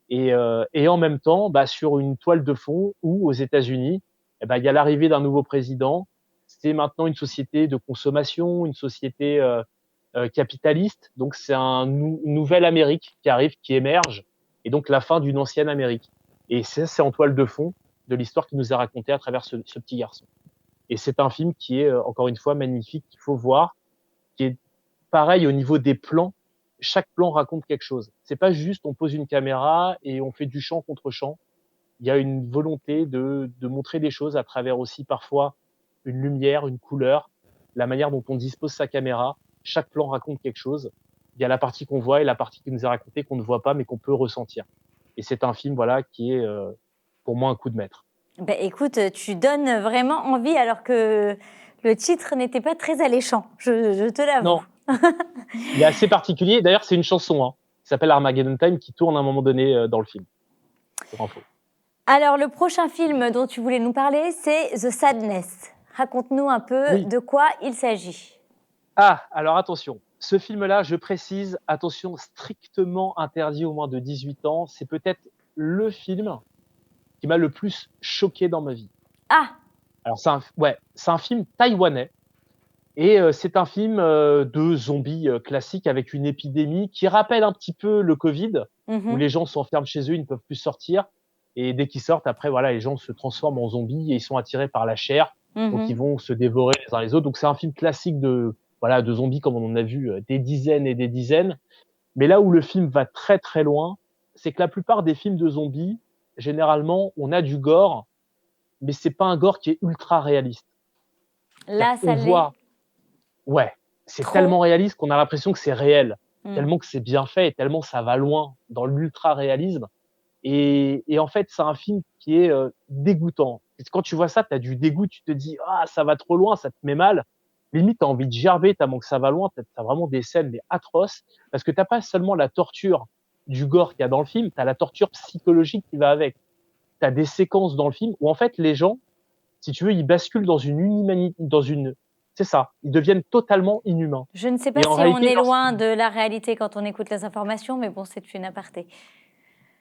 et en même temps, sur une toile de fond où aux États-Unis, il y a l'arrivée d'un nouveau président. C'est maintenant une société de consommation, une société, capitaliste, donc c'est une nouvelle Amérique qui arrive, qui émerge et donc la fin d'une ancienne Amérique et ça, c'est en toile de fond de l'histoire qui nous est racontée à travers ce petit garçon et c'est un film qui est, encore une fois magnifique, qu'il faut voir, qui est pareil au niveau des plans. Chaque plan raconte quelque chose. C'est pas juste on pose une caméra et on fait du champ contre champ. Il y a une volonté de montrer des choses à travers aussi parfois une lumière, une couleur, la manière dont on dispose sa caméra. Chaque plan raconte quelque chose. Il y a la partie qu'on voit et la partie qui nous est racontée qu'on ne voit pas mais qu'on peut ressentir. Et c'est un film voilà qui est pour moi un coup de maître. Ben, écoute, tu donnes vraiment envie alors que le titre n'était pas très alléchant, je te l'avoue. Non, il est assez particulier. D'ailleurs, c'est une chanson, hein, qui s'appelle Armageddon Time, qui tourne à un moment donné dans le film. Pour info. Alors, le prochain film dont tu voulais nous parler, c'est The Sadness. Raconte-nous un peu Oui. de quoi il s'agit. Ah, alors attention. Ce film-là, je précise, attention, strictement interdit aux moins de 18 ans. C'est peut-être le film qui m'a le plus choqué dans ma vie. Ah, Alors, c'est un film taïwanais. Et c'est un film, de zombies, classique avec une épidémie qui rappelle un petit peu le covid, où Mhm, les gens s'enferment chez eux, ils ne peuvent plus sortir et dès qu'ils sortent après voilà, les gens se transforment en zombies et ils sont attirés par la chair, donc ils mhm. vont se dévorer les uns les autres. Donc c'est un film classique de voilà, de zombies comme on en a vu, des dizaines et des dizaines. Mais là où le film va très, très loin, c'est que la plupart des films de zombies, généralement, on a du gore, mais c'est pas un gore qui est ultra réaliste. C'est-à-dire Là, qu'on ça l'est voit ouais, c'est tellement trop. réaliste qu'on a l'impression que c'est réel, Mm. tellement que c'est bien fait et tellement ça va loin dans l'ultra réalisme et en fait, c'est un film qui est, dégoûtant. Quand tu vois ça, tu as du dégoût, tu te dis: «Ah, ça va trop loin, ça te met mal». Limite, tu as envie de gerber tellement que ça va loin, tu as vraiment des scènes mais atroces parce que tu as pas seulement la torture du gore qu'il y a dans le film, tu as la torture psychologique qui va avec. Tu as des séquences dans le film où en fait les gens, si tu veux, ils basculent dans une inhumani dans une c'est ça, ils deviennent totalement inhumains Je ne sais pas et en si on réalité est loin lorsqu'ils de la réalité quand on écoute les informations, mais bon, c'est une aparté.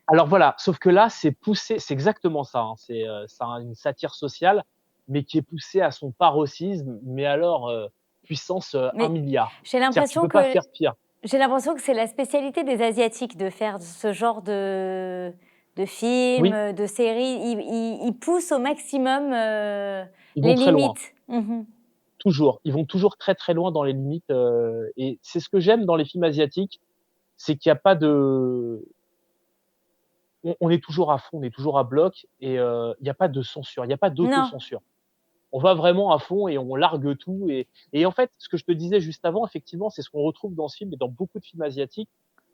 alors voilà, sauf que là, c'est poussé c'est exactement ça, hein, c'est une satire sociale, mais qui est poussée à son paroxysme, mais alors, puissance, 1 Mais 000 000. j'ai C'est-à-dire que tu l'impression peux pas que faire pire. j'ai l'impression que c'est la spécialité des Asiatiques de faire ce genre de films, Oui, de séries. Ils poussent au maximum ils vont les très loin, limites. Mhm. toujours. Ils vont toujours très, très loin dans les limites, et c'est ce que j'aime dans les films asiatiques, c'est qu'il y a pas de on est toujours à fond, on est toujours à bloc et il y a pas de censure, il y a pas Non, d'autocensure. On va vraiment à fond et on largue tout et en fait, ce que je te disais juste avant, effectivement, c'est ce qu'on retrouve dans ce film et dans beaucoup de films asiatiques,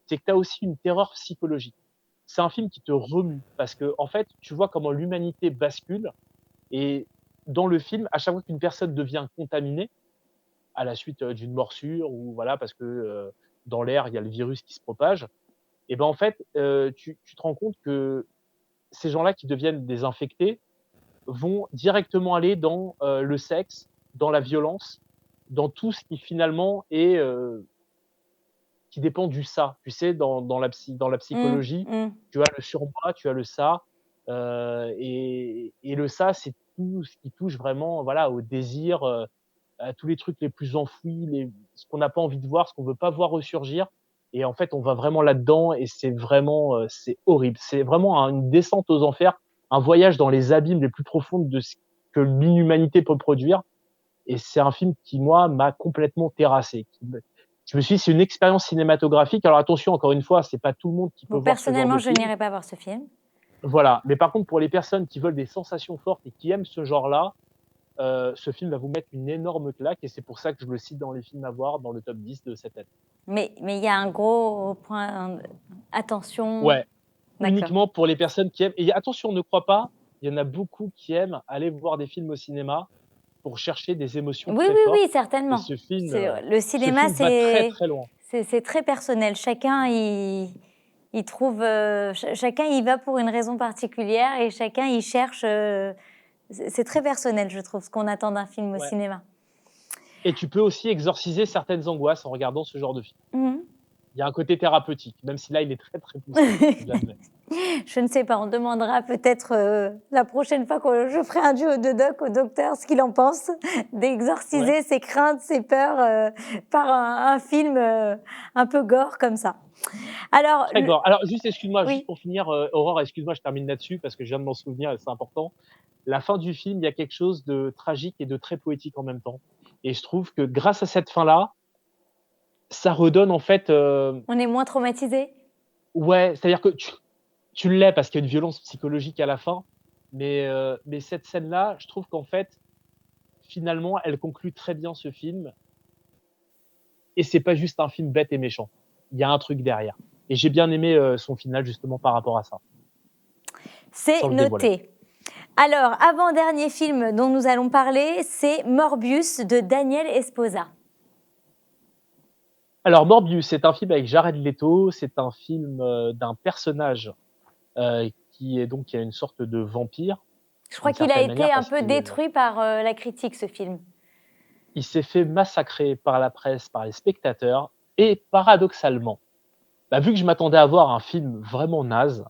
c'est que tu as aussi une terreur psychologique. C'est un film qui te remue parce que en fait, tu vois comment l'humanité bascule et dans le film, à chaque fois qu'une personne devient contaminée à la suite, d'une morsure ou voilà parce que, dans l'air, il y a le virus qui se propage et ben, en fait, tu te rends compte que ces gens-là qui deviennent des infectés, vont directement aller dans, le sexe, dans la violence, dans tout ce qui finalement est, qui dépend du ça. Tu sais, dans la mm, psychologie, mm. tu as le surmoi, tu as le ça, et le ça, c'est tout ce qui touche vraiment, voilà, au désir, à tous les trucs les plus enfouis, ce qu'on n'a pas envie de voir, ce qu'on veut pas voir ressurgir et en fait, on va vraiment là-dedans et c'est vraiment, c'est horrible. C'est vraiment une descente aux enfers, un voyage dans les abîmes les plus profonds de ce que l'inhumanité peut produire et c'est un film qui, moi, m'a complètement terrassé. Je me suis dit: «C'est une expérience cinématographique». Alors attention, encore une fois, c'est pas tout le monde qui peut Bon, voir ce genre personnellement, de je film. n'irai pas voir ce film. Voilà, mais par contre, pour les personnes qui veulent des sensations fortes et qui aiment ce genre-là, ce film va vous mettre une énorme claque et c'est pour ça que je le cite dans les films à voir dans le top 10 de cette année. Mais il y a un gros point. Attention. Ouais, D'accord. uniquement pour les personnes qui aiment et attention, ne crois pas, il y en a beaucoup qui aiment aller voir des films au cinéma pour chercher des émotions Oui, très oui, fortes oui, et certainement. Le ce cinéma, film va très, très loin. c'est très personnel. Chacun il trouve, chacun y va pour une raison particulière et chacun y cherche. C'est très personnel, je trouve, ce qu'on attend d'un film au Ouais cinéma. et tu peux aussi exorciser certaines angoisses en regardant ce genre de film. Mhm. Il y a un côté thérapeutique, même si là, il est très, très poussé, je l'admets. Je ne sais pas, on demandera peut-être la prochaine fois que je ferai un duo de doc au docteur ce qu'il en pense, Ouais. d'exorciser ses craintes, ses peurs par un film un peu gore comme ça. Alors, Très gore. Alors juste, excuse-moi, juste oui, pour finir, Aurore, excuse-moi, je termine là-dessus parce que je viens de m'en souvenir et c'est important. La fin du film, il y a quelque chose de tragique et de très poétique en même temps et je trouve que grâce à cette fin-là, ça redonne en fait, on est moins traumatisé. ouais, c'est-à-dire que tu l'es parce qu'il y a une violence psychologique à la fin, mais cette scène-là, je trouve qu'en fait, finalement, elle conclut très bien ce film et c'est pas juste un film bête et méchant. Il y a un truc derrière et j'ai bien aimé, son final justement par rapport à ça, C'est sans le dévoiler. noté. Alors, avant-dernier film dont nous allons parler, c'est Morbius de Daniel Esposa. Alors Morbius, c'est un film avec Jared Leto, c'est un film, d'un personnage, qui a une sorte de vampire, Je crois d'une qu'il a certaine manière été un parce peu qu'il, détruit par la critique, ce film. il s'est fait massacrer par la presse, par les spectateurs et paradoxalement, bah, vu que je m'attendais à voir un film vraiment naze,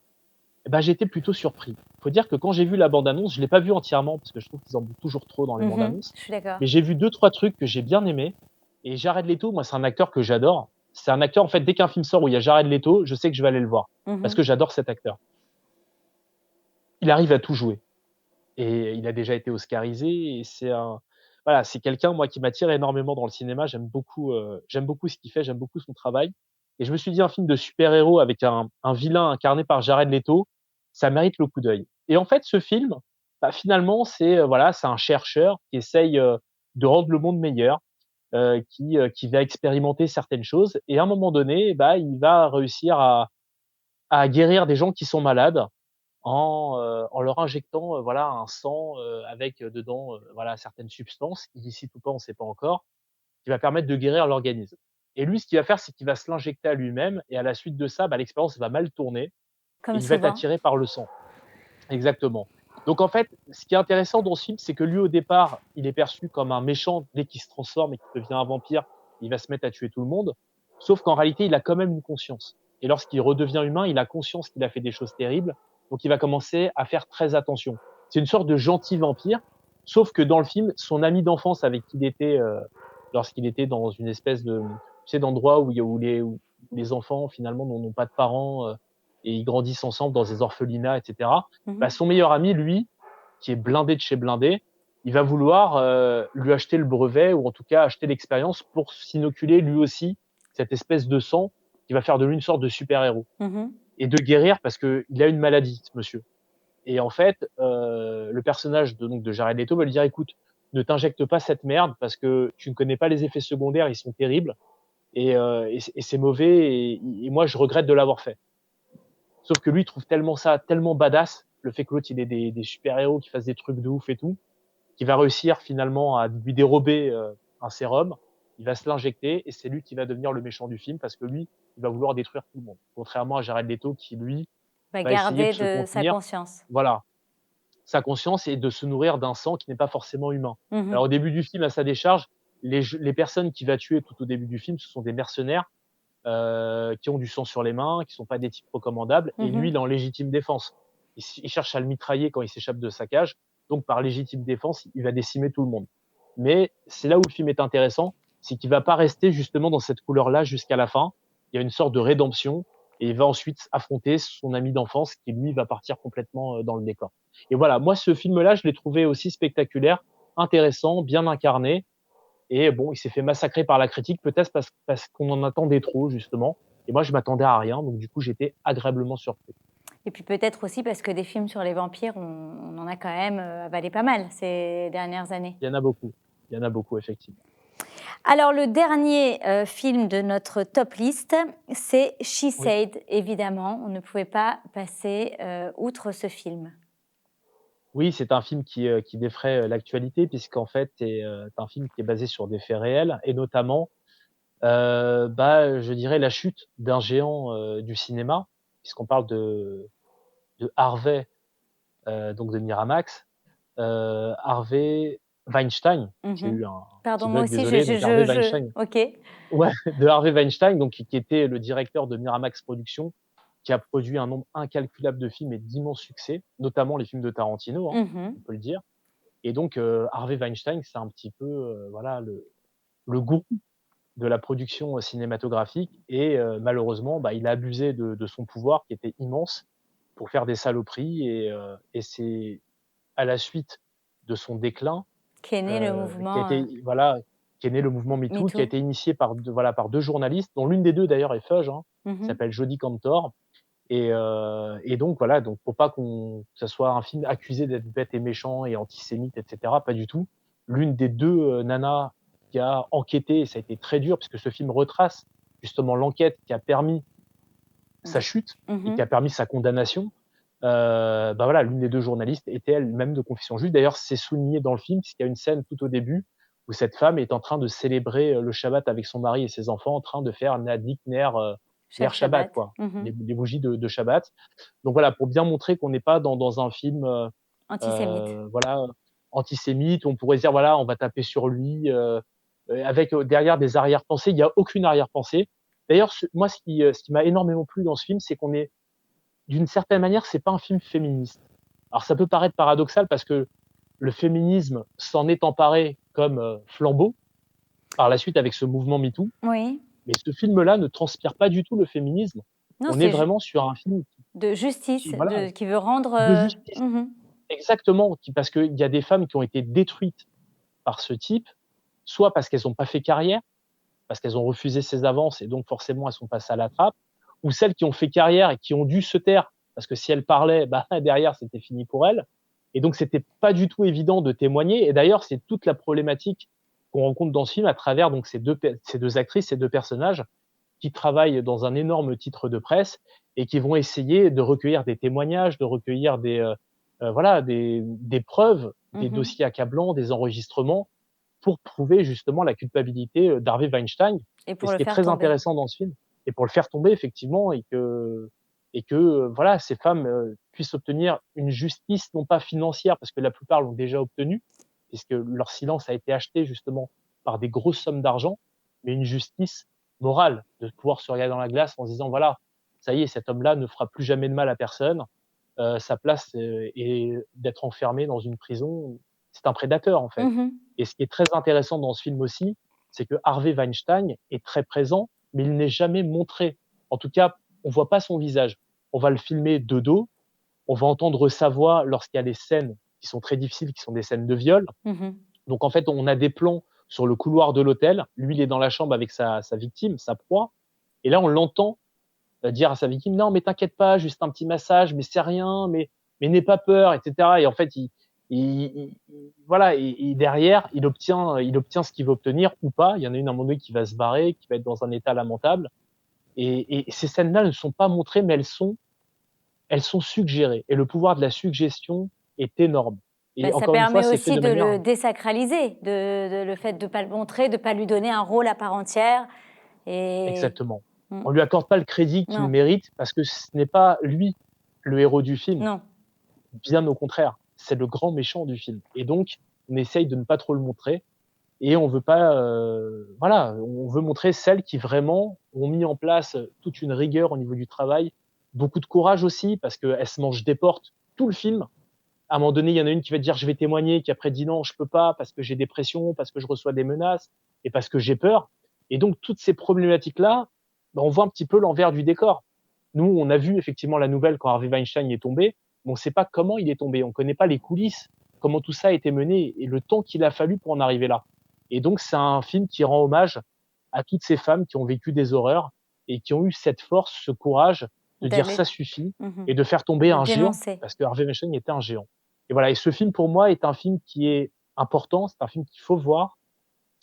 et bah, j'ai été plutôt surpris. faut dire que quand j'ai vu la bande-annonce, je l'ai pas vue entièrement parce que je trouve qu'ils en mettent toujours trop dans les bandes-annonces, Je suis d'accord. mais j'ai vu 2-3 trucs que j'ai bien aimés et Jared Leto, moi, c'est un acteur que j'adore. C'est un acteur, en fait, dès qu'un film sort où il y a Jared Leto, je sais que je vais aller le voir parce que j'adore cet acteur. Il arrive à tout jouer et il a déjà été oscarisé et c'est un voilà, c'est quelqu'un, moi, qui m'attire énormément dans le cinéma. J'aime beaucoup ce qu'il fait, j'aime beaucoup son travail et je me suis dit: «Un film de super-héros avec un vilain incarné par Jared Leto, ça mérite le coup d'œil» et en fait, ce film, bah, finalement, voilà, c'est un chercheur qui essaye, de rendre le monde meilleur, qui va expérimenter certaines choses et à un moment donné, bah, il va réussir à guérir des gens qui sont malades en leur injectant, voilà, un sang, avec, dedans, voilà, certaines substances, illicites ou pas, on ne sait pas encore, qui va permettre de guérir l'organisme et lui, ce qu'il va faire, c'est qu'il va se l'injecter à lui-même et à la suite de ça, bah, l'expérience va mal tourner et Comme il va être souvent. attiré par le sang. Exactement. Donc en fait, ce qui est intéressant dans ce film, c'est que lui, au départ, il est perçu comme un méchant dès qu'il se transforme et qu'il devient un vampire, il va se mettre à tuer tout le monde. Sauf qu'en réalité, il a quand même une conscience. Et lorsqu'il redevient humain, il a conscience qu'il a fait des choses terribles. Donc il va commencer à faire très attention. C'est une sorte de gentil vampire. Sauf que dans le film, son ami d'enfance avec qui il était, lorsqu'il était dans une espèce de, tu sais, d'endroit où les enfants finalement n'ont pas de parents, et ils grandissent ensemble dans des orphelinats, etc. Bah, son meilleur ami, lui, qui est blindé de chez blindé, il va vouloir lui acheter le brevet ou en tout cas acheter l'expérience pour s'inoculer lui aussi cette espèce de sang qui va faire de lui une sorte de super-héros et de guérir parce qu'il a une maladie, ce monsieur. Et en fait, le personnage de Jared Leto va lui dire: «Écoute, ne t'injecte pas cette merde parce que tu ne connais pas les effets secondaires, ils sont terribles et c'est mauvais et moi je regrette de l'avoir fait». Sauf que lui, il trouve tellement ça tellement badass, le fait que l'autre il ait des super-héros qui fassent des trucs de ouf et tout, qu'il va réussir finalement à lui dérober, un sérum. Il va se l'injecter et c'est lui qui va devenir le méchant du film parce que lui, il va vouloir détruire tout le monde. Contrairement à Jared Leto qui lui, Va va essayer de garder se de sa contenir, conscience. voilà, sa conscience et de se nourrir d'un sang qui n'est pas forcément humain. Mmh. Alors au début du film, à sa décharge, les personnes qu'il va tuer tout au début du film, ce sont des mercenaires qui ont du sang sur les mains, qui sont pas des types recommandables. Et lui, il est en légitime défense. Il cherche à le mitrailler quand il s'échappe de sa cage. Donc, par légitime défense, il va décimer tout le monde. Mais c'est là où le film est intéressant, c'est qu'il va pas rester justement dans cette couleur-là jusqu'à la fin. Il y a une sorte de rédemption et il va ensuite affronter son ami d'enfance qui, lui, va partir complètement dans le décor. Et voilà, moi, ce film-là, je l'ai trouvé aussi spectaculaire, intéressant, bien incarné et bon, il s'est fait massacrer par la critique, peut-être parce qu'on en attendait trop, justement. Et moi, je m'attendais à rien, donc du coup, j'étais agréablement surpris. Et puis peut-être aussi parce que des films sur les vampires, on en a quand même, avalé pas mal ces dernières années. Il y en a beaucoup. Il y en a beaucoup, effectivement. Alors le dernier, film de notre top list, c'est She Oui. Said, évidemment. On ne pouvait pas passer, outre ce film. Oui, c'est un film qui défraie l'actualité, puisqu'en fait, c'est un film qui est basé sur des faits réels, et notamment, bah, je dirais la chute d'un géant du cinéma, puisqu'on parle de Harvey, donc de Miramax, Harvey Weinstein, j'ai Mmh. eu un petit Pardon, moi bug, aussi, désolé, donc Harvey Weinstein. OK. Ouais, de Harvey Weinstein, donc qui était le directeur de Miramax Productions, qui a produit un nombre incalculable de films et d'immenses succès, notamment les films de Tarantino, hein, Mmh. on peut le dire. Et donc, Harvey Weinstein, c'est un petit peu, voilà, le gourou de la production cinématographique et malheureusement, bah, il a abusé de son pouvoir qui était immense pour faire des saloperies et c'est à la suite de son déclin Qu'est né le qui a mouvement, été voilà, qui est né le mouvement MeToo, qui a MeToo. été initié par 2 journalistes, dont l'une des 2 d'ailleurs est Fudge, hein, qui Mmh. s'appelle Jodie Cantor et donc voilà, donc pour pas que ça soit un film accusé d'être bête et méchant et antisémite et cetera, pas du tout. L'une des 2 nanas qui a enquêté et ça a été très dur puisque ce film retrace justement l'enquête qui a permis sa De chute et qui Mmh. a permis sa condamnation. Bah, voilà, l'une des 2 journalistes était elle-même de confession juive. D'ailleurs, c'est souligné dans le film puisqu'il y a une scène tout au début où cette femme est en train de célébrer, le Shabbat avec son mari et ses enfants, en train de faire Nadik Ner Chaque Shabbat, Shabbat. quoi, Mmh. les bougies de Shabbat. Donc voilà, pour bien montrer qu'on n'est pas dans un film, Antisémite. voilà, antisémite, on pourrait se dire: «Voilà, on va taper sur lui», avec, derrière des arrière-pensées. Il y a aucune arrière-pensée. D'ailleurs, moi, ce qui m'a énormément plu dans ce film, c'est qu'on est d'une certaine manière, c'est pas un film féministe. Alors ça peut paraître paradoxal parce que le féminisme s'en est emparé comme, flambeau, par la suite avec ce mouvement MeToo, Oui. mais ce film-là ne transpire pas du tout le féminisme. Non, On est c'est ju vraiment sur un film de justice, voilà, qui veut rendre, de justice. mmh Exactement, parce qu'il y a des femmes qui ont été détruites par ce type, soit parce qu'elles ont pas fait carrière, parce qu'elles ont refusé ses avances et donc forcément elles sont passées à la trappe, ou celles qui ont fait carrière et qui ont dû se taire parce que si elles parlaient, bah, derrière c'était fini pour elles. Et donc c'était pas du tout évident de témoigner. Et d'ailleurs c'est toute la problématique qu'on rencontre dans ce film à travers donc ces deux actrices, ces deux personnages qui travaillent dans un énorme titre de presse et qui vont essayer de recueillir des témoignages, de recueillir voilà des preuves, des mh. dossiers accablants, des enregistrements pour prouver justement la culpabilité, d'Harvey Weinstein. Et Et pour ce le qui est faire très tomber. intéressant dans ce film et pour le faire tomber effectivement et que, voilà, ces femmes, puissent obtenir une justice non pas financière parce que la plupart l'ont déjà obtenue, puisque leur silence a été acheté justement par des grosses sommes d'argent, mais une justice morale, de pouvoir se regarder dans la glace en se disant: «Voilà, ça y est, cet homme-là ne fera plus jamais de mal à personne, sa place, est d'être enfermé dans une prison. C'est un prédateur, en fait». Mmh. Et ce qui est très intéressant dans ce film aussi, c'est que Harvey Weinstein est très présent, mais il n'est jamais montré. En tout cas, on voit pas son visage. On va le filmer de dos, on va entendre sa voix lorsqu'il y a des scènes qui sont très difficiles, qui sont des scènes de viol. Mmh. Donc en fait, on a des plans sur le couloir de l'hôtel. Lui, il est dans la chambre avec sa victime, sa proie. Et là, on l'entend dire à sa victime: «Non, mais t'inquiète pas, juste un petit massage, mais c'est rien, mais n'aie pas peur», et cetera. Et en fait, voilà, et derrière, il obtient ce qu'il veut obtenir ou pas. Il y en a une à un moment donné qui va se barrer, qui va être dans un état lamentable. Et ces scènes-là ne sont pas montrées, mais elles sont suggérées. Et le pouvoir de la suggestion est énorme. Bah, Et ça encore une fois, permet c'est fait aussi de de manière le désacraliser, le fait de pas le montrer, de pas lui donner un rôle à part entière et exactement. mmh, On lui accorde pas le crédit qu'il non, mérite parce que ce n'est pas lui le héros du film. non. Bien au contraire, c'est le grand méchant du film. Et donc, on essaye de ne pas trop le montrer et on veut pas, voilà, on veut montrer celles qui vraiment ont mis en place toute une rigueur au niveau du travail, beaucoup de courage aussi parce qu'elles se mangent des portes tout le film. À un moment donné, il y en a une qui va dire: «Je vais témoigner», qui après dit: «Non, je peux pas parce que j'ai des pressions, parce que je reçois des menaces et parce que j'ai peur». Et donc toutes ces problématiques-là, bah, on voit un petit peu l'envers du décor. Nous, on a vu effectivement la nouvelle quand Harvey Weinstein est tombé, mais on ne sait pas comment il est tombé. On ne connaît pas les coulisses, comment tout ça a été mené et le temps qu'il a fallu pour en arriver là. Et donc c'est un film qui rend hommage à toutes ces femmes qui ont vécu des horreurs et qui ont eu cette force, ce courage de dire: D'aller «Ça suffit» mmh et de faire tomber de un géant, dénoncer. parce que Harvey Weinstein était un géant. Et voilà, et ce film pour moi est un film qui est important, c'est un film qu'il faut voir.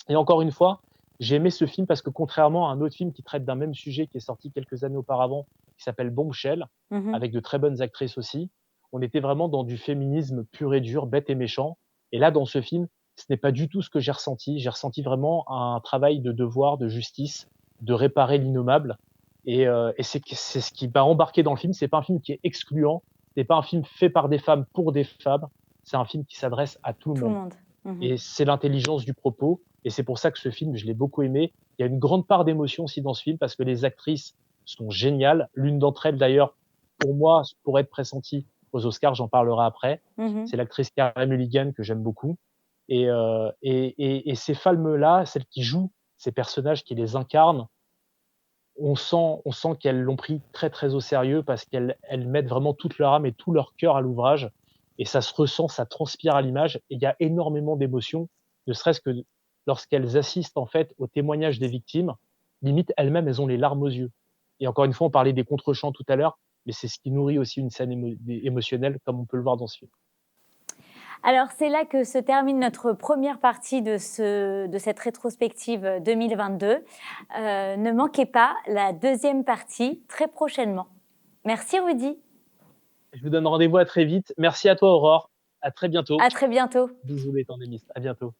Et encore une fois, j'ai aimé ce film parce que contrairement à un autre film qui traite d'un même sujet qui est sorti quelques années auparavant, qui s'appelle Bombshell, Mmh. avec de très bonnes actrices aussi, on était vraiment dans du féminisme pur et dur, bête et méchant. Et là, dans ce film, ce n'est pas du tout ce que j'ai ressenti. J'ai ressenti vraiment un travail de devoir, de justice, de réparer l'innommable. Et c'est ce qui m'a embarqué dans le film. C'est pas un film qui est excluant. C'est pas un film fait par des femmes pour des femmes. C'est un film qui s'adresse à tout le Tout le monde. monde. Mmh. Et c'est l'intelligence du propos. Et c'est pour ça que ce film, je l'ai beaucoup aimé. Il y a une grande part d'émotion aussi dans ce film parce que les actrices sont géniales. L'une d'entre elles, d'ailleurs, pour moi, pourrait être pressentie aux Oscars, j'en parlerai après. Mmh. C'est l'actrice Carey Mulligan que j'aime beaucoup. Et ces femmes-là, celles qui jouent ces personnages, qui les incarnent, on sent qu'elles l'ont pris très, très au sérieux parce qu'elles mettent vraiment toute leur âme et tout leur cœur à l'ouvrage. Et ça se ressent, ça transpire à l'image. Et il y a énormément d'émotions, ne serait-ce que lorsqu'elles assistent en fait au témoignage des victimes. Limite, elles-mêmes, elles ont les larmes aux yeux. Et encore une fois, on parlait des contre-champs tout à l'heure, mais c'est ce qui nourrit aussi une scène émotionnelle, comme on peut le voir dans ce film. Alors c'est là que se termine notre première partie de cette rétrospective 2022. Ne manquez pas la deuxième partie très prochainement. Merci Rudy, Je vous donne rendez-vous à très vite. Merci à toi, Aurore. À très bientôt. à très bientôt. Bisous les tendémistes. À bientôt.